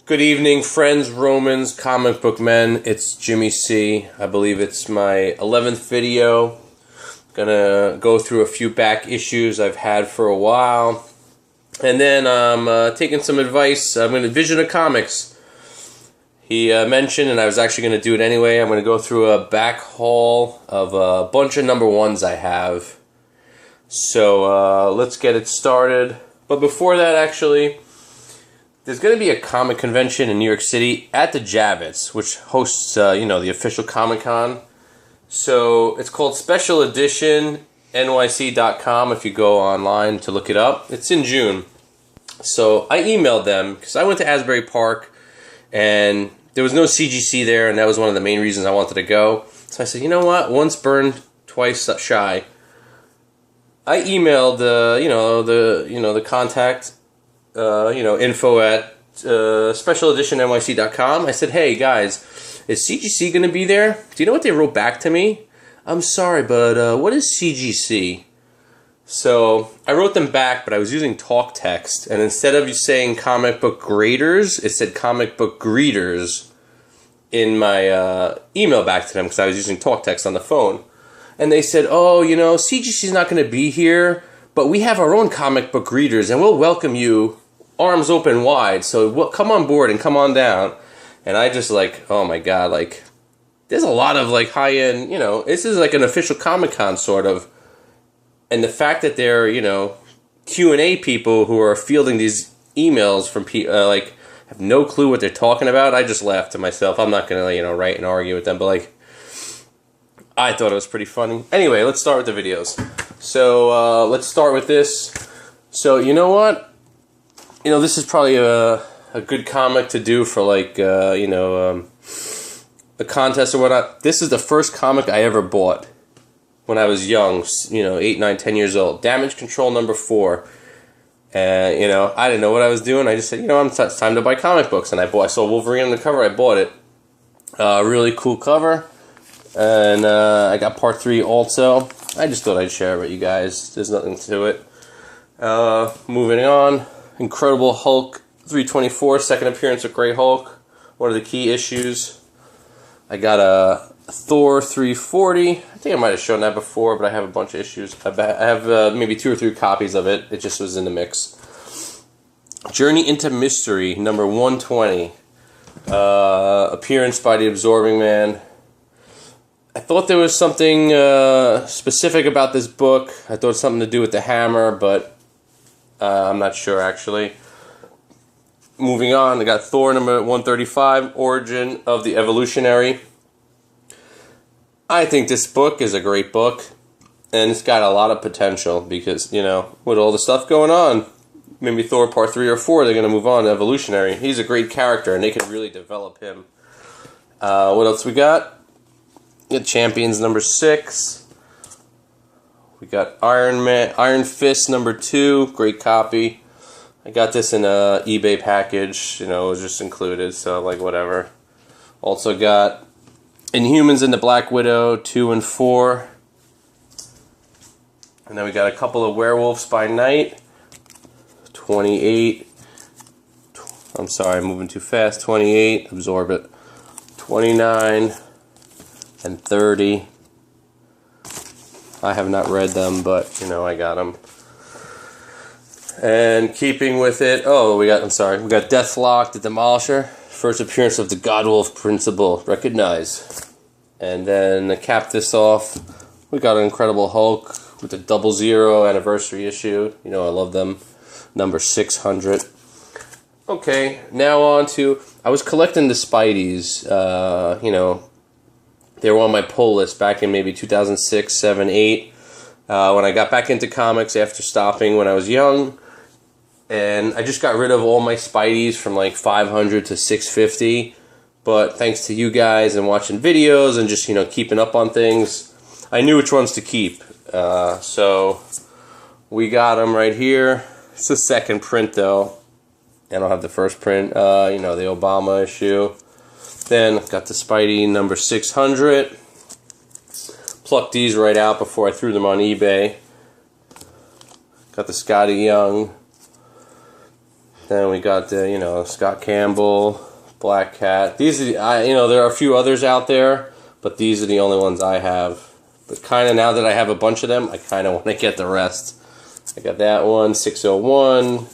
Good evening, friends, Romans, comic book men. It's Jimmy C. I believe it's my 11th video. Gonna go through a few back issues I've had for a while. And then I'm taking some advice. I'm going to Vision of Comics. He mentioned, and I was actually going to do it anyway, I'm going to go through a back haul of a bunch of number ones I have. So let's get it started. But before that, actually, there's going to be a comic convention in New York City at the Javits, which hosts, the official Comic-Con. So it's called Special Edition NYC.com if you go online to look it up. It's in June. So I emailed them because I went to Asbury Park and there was no CGC there, and that was one of the main reasons I wanted to go. So I said, you know what? Once burned, twice shy. I emailed the contact info at specialeditionnyc.com. I said, hey guys, is CGC going to be there? Do you know what they wrote back to me? I'm sorry, but what is CGC? So I wrote them back, but I was using talk text, and instead of saying comic book graders, it said comic book greeters in my email back to them because I was using talk text on the phone. And they said, oh, CGC's not going to be here, but we have our own comic book greeters, and we'll welcome you arms open wide, so we'll come on board and come on down. And I just oh my god, there's a lot of high-end, this is like an official Comic-Con sort of. And the fact that they're, Q&A people who are fielding these emails from people, have no clue what they're talking about, I just laughed to myself. I'm not going to, write and argue with them, but I thought it was pretty funny. Anyway, let's start with the videos. So, let's start with this. So, you know what? This is probably a good comic to do for a contest or whatnot. This is the first comic I ever bought when I was young, 8, 9, 10 years old. Damage Control number 4. And, I didn't know what I was doing. I just said, it's time to buy comic books. And I saw Wolverine on the cover, I bought it. Really cool cover. And I got part 3 also. I just thought I'd share it with you guys. There's nothing to it. Moving on. Incredible Hulk 324, second appearance of Grey Hulk. One of the key issues. I got a Thor 340. I think I might have shown that before, but I have a bunch of issues. I have maybe 2 or 3 copies of it. It just was in the mix. Journey into Mystery, number 120. Appearance by the Absorbing Man. I thought there was something specific about this book. I thought it was something to do with the hammer, but I'm not sure actually. Moving on, I got Thor number 135, Origin of the Evolutionary. I think this book is a great book, and it's got a lot of potential because, with all the stuff going on, maybe Thor part 3 or 4, they're going to move on to Evolutionary. He's a great character, and they can really develop him. What else we got? We got Champions number 6. We got Iron Fist number 2, great copy. I got this in a eBay package, it was just included, so whatever. Also got Inhumans and the Black Widow 2 and 4. And then we got a couple of Werewolves by Night. 28. I'm sorry, I'm moving too fast. 28, absorb it. 29 and 30. I have not read them, but, I got them. And keeping with it, we got Deathlock, the Demolisher. First appearance of the Godwolf Principle, recognize. And then to cap this off, we got Incredible Hulk with the 00 anniversary issue. I love them. Number 600. Okay, now on to, I was collecting the Spideys, they were on my pull list back in maybe 2006, 7, 8, when I got back into comics after stopping when I was young. And I just got rid of all my Spideys from 500 to 650. But thanks to you guys and watching videos and just, keeping up on things, I knew which ones to keep. So we got them right here. It's the second print though. I don't have the first print, the Obama issue. Then got the Spidey number 600. Plucked these right out before I threw them on eBay. Got the Scotty Young Then we got the, you know, Scott Campbell, Black Cat. These are, you know, there are a few others out there, but these are the only ones I have. But kind of now that I have a bunch of them, I kind of want to get the rest. I got that one, 601,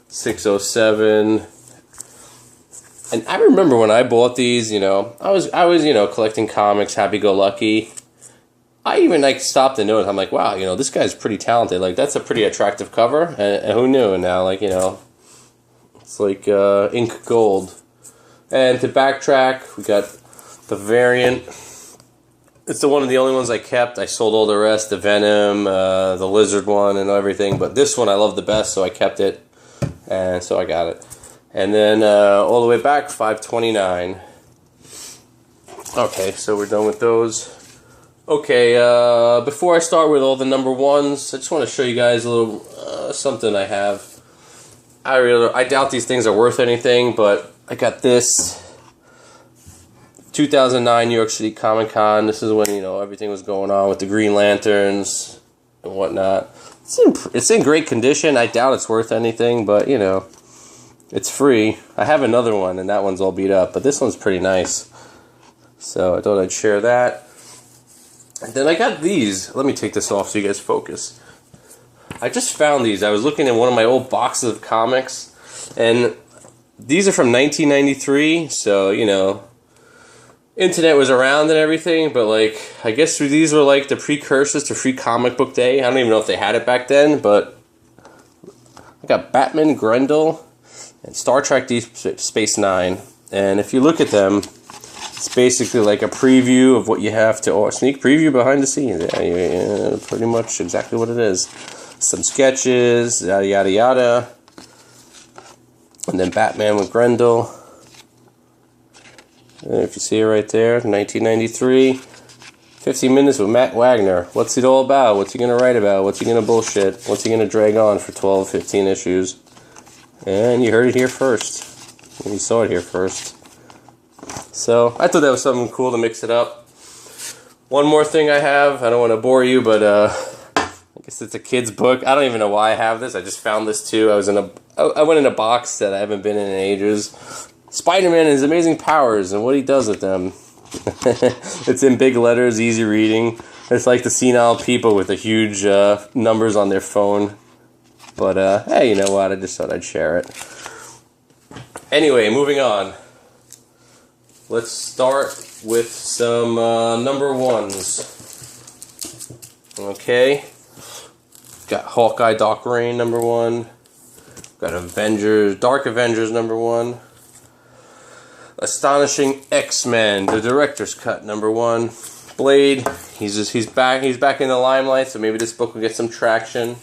607. And I remember when I bought these, you know, I was you know, collecting comics, happy-go-lucky. I even like stopped and noticed. I'm like, wow, you know, this guy's pretty talented. Like, that's a pretty attractive cover, and who knew? And now, like, you know, it's like ink gold. And to backtrack, we got the variant. It's one of the only ones I kept. I sold all the rest, the Venom, the Lizard one, and everything. But this one I love the best, so I kept it, and so I got it. And then all the way back, 529. Okay, so we're done with those. Okay, before I start with all the number ones, I just want to show you guys a little something I have. I doubt these things are worth anything, but I got this 2009 New York City Comic Con. This is when, you know, everything was going on with the Green Lanterns and whatnot. It's in great condition. I doubt it's worth anything, but, you know, it's free. I have another one, and that one's all beat up, but this one's pretty nice. So I thought I'd share that. And then I got these. Let me take this off so you guys focus. I just found these. I was looking in one of my old boxes of comics, and these are from 1993, so, you know, internet was around and everything, but, like, I guess these were, like, the precursors to Free Comic Book Day. I don't even know if they had it back then, but I got Batman, Grendel, and Star Trek Deep Space Nine. And if you look at them, it's basically like a preview of what you have to, or sneak preview behind the scenes. Yeah, pretty much exactly what it is. Some sketches, yada yada yada. And then Batman with Grendel. And if you see it right there, 1993. 50 Minutes with Matt Wagner. What's it all about? What's he going to write about? What's he going to bullshit? What's he going to drag on for 12, 15 issues? And you heard it here first. You saw it here first. So, I thought that was something cool to mix it up. One more thing I have. I don't want to bore you, but I guess it's a kid's book. I don't even know why I have this. I just found this too. I went in a box that I haven't been in ages. Spider-Man and His Amazing Powers and what he does with them. It's in big letters, easy reading. It's like the senile people with the huge numbers on their phone. But, hey, you know what? I just thought I'd share it. Anyway, moving on. Let's start with some number ones. Okay. Got Hawkeye, Doc Rain, number one. Got Avengers, Dark Avengers, number one. Astonishing X-Men, the director's cut, number one. Blade, he's back in the limelight, so maybe this book will get some traction.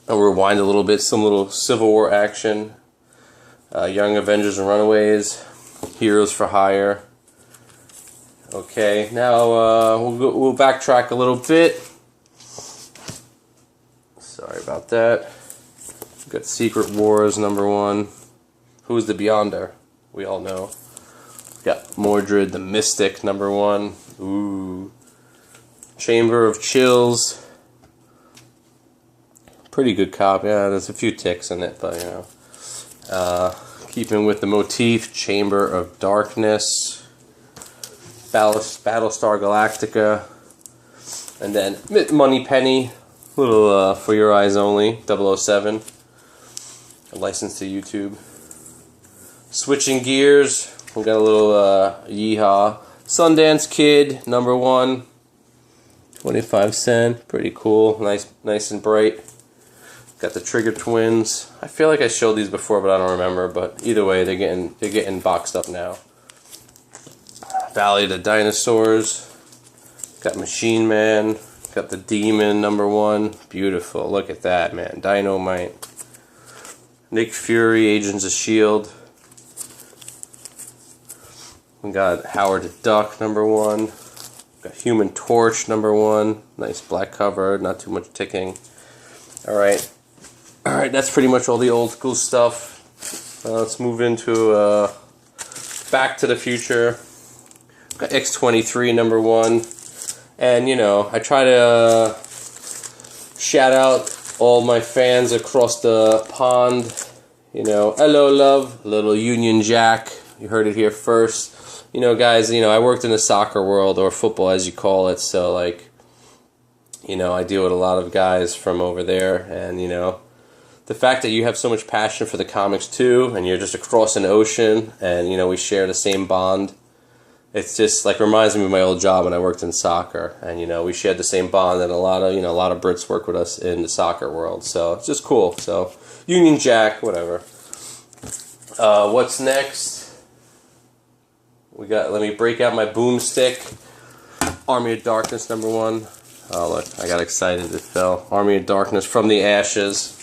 I'll rewind a little bit, some little Civil War action. Young Avengers and Runaways. Heroes for Hire. Okay, now we'll backtrack a little bit. Sorry about that. We've got Secret Wars, number one. Who's the Beyonder? We all know. We've got Mordred the Mystic, number one. Ooh. Chamber of Chills. Pretty good copy. Yeah, there's a few ticks in it, but, you know. Keeping with the motif, Chamber of Darkness, Battlestar Galactica, and then Moneypenny, little For Your Eyes Only, 007, a license to YouTube. Switching gears, we got a little Yeehaw, Sundance Kid, number one, 25 cents, pretty cool, nice and bright. Got the Trigger Twins. I feel like I showed these before, but I don't remember. But either way, they're getting boxed up now. Valley of the Dinosaurs. Got Machine Man. Got the Demon, number one. Beautiful. Look at that, man. Dynamite. Nick Fury, Agents of S.H.I.E.L.D. We got Howard the Duck, number one. Got Human Torch, number one. Nice black cover. Not too much ticking. Alright. Alright, that's pretty much all the old school stuff. Let's move into Back to the Future. Got X-23, number one. And, you know, I try to shout out all my fans across the pond You know, hello, love, little Union Jack. You heard it here first. You know, guys, you know, I worked in the soccer world, or football as you call it, so, like, you know, I deal with a lot of guys from over there, and, you know, the fact that you have so much passion for the comics, too, and you're just across an ocean, and, you know, we share the same bond, it's just, like, reminds me of my old job when I worked in soccer, and, you know, we shared the same bond, and a lot of Brits work with us in the soccer world, so it's just cool, so, Union Jack, whatever. What's next? Let me break out my boomstick. Army of Darkness #1. Oh, look, I got excited, it fell. Army of Darkness from the Ashes.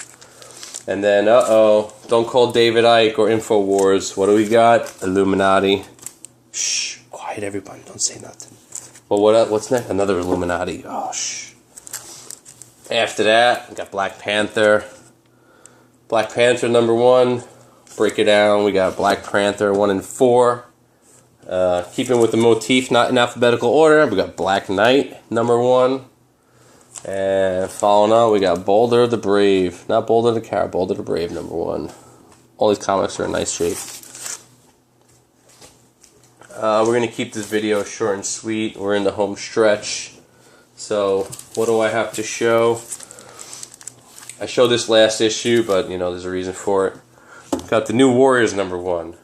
And then, don't call David Icke or InfoWars. What do we got? Illuminati. Shh, quiet everybody, don't say nothing. Well, what's next? Another Illuminati. Oh, shh. After that, we got Black Panther. Black Panther #1. Break it down. We got Black Panther 1 and 4. Keeping with the motif, not in alphabetical order, we got Black Knight #1. And following on, we got Boulder the Brave. Not Boulder the Coward, Boulder the Brave #1. All these comics are in nice shape. We're going to keep this video short and sweet. We're in the home stretch. So, what do I have to show? I showed this last issue, but, you know, there's a reason for it. Got the New Warriors #1.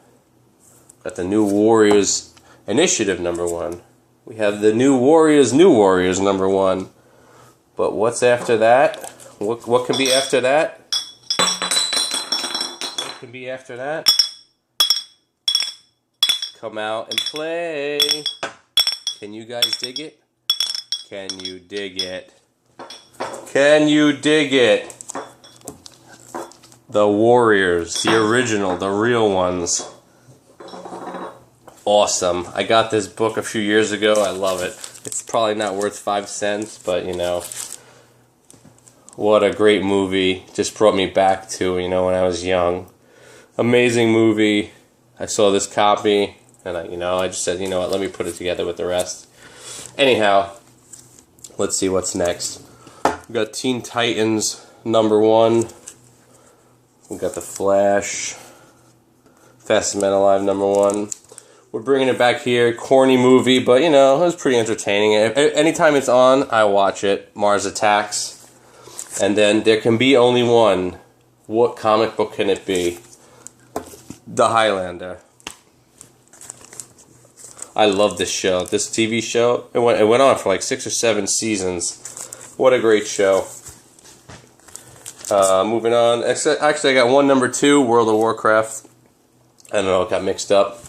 Got the New Warriors Initiative #1. We have the New Warriors #1. But what's after that? What can be after that? What can be after that? Come out and play. Can you guys dig it? Can you dig it? Can you dig it? The Warriors, the original, the real ones. Awesome. I got this book a few years ago. I love it. It's probably not worth 5 cents, but, you know, what a great movie. Just brought me back to, you know, when I was young. Amazing movie. I saw this copy, and I just said, you know what, let me put it together with the rest. Anyhow, let's see what's next. We got Teen Titans #1. We got The Flash. Fastest Man Alive #1. We're bringing it back here. Corny movie, but, you know, it was pretty entertaining. Anytime it's on, I watch it. Mars Attacks. And then There Can Be Only One. What comic book can it be? The Highlander. I love this show. This TV show. It went on for like 6 or 7 seasons. What a great show. Moving on. Actually, I got one #2, World of Warcraft. I don't know, it got mixed up.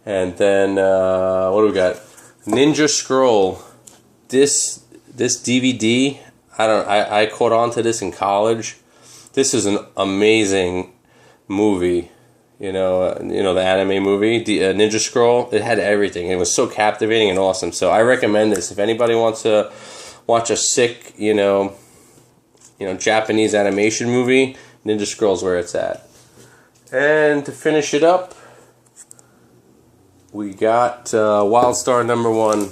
And then, what do we got? Ninja Scroll. This DVD, I caught on to this in college. This is an amazing movie. You know, the anime movie, Ninja Scroll. It had everything. It was so captivating and awesome. So I recommend this. If anybody wants to watch a sick, Japanese animation movie, Ninja Scroll's where it's at. And to finish it up, we got Wildstar #1.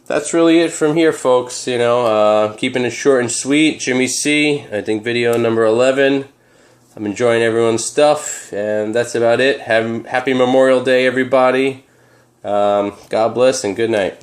That's really it from here, folks. You know, keeping it short and sweet. Jimmy C. I think video number 11. I'm enjoying everyone's stuff, and that's about it. Happy Memorial Day, everybody. God bless and good night.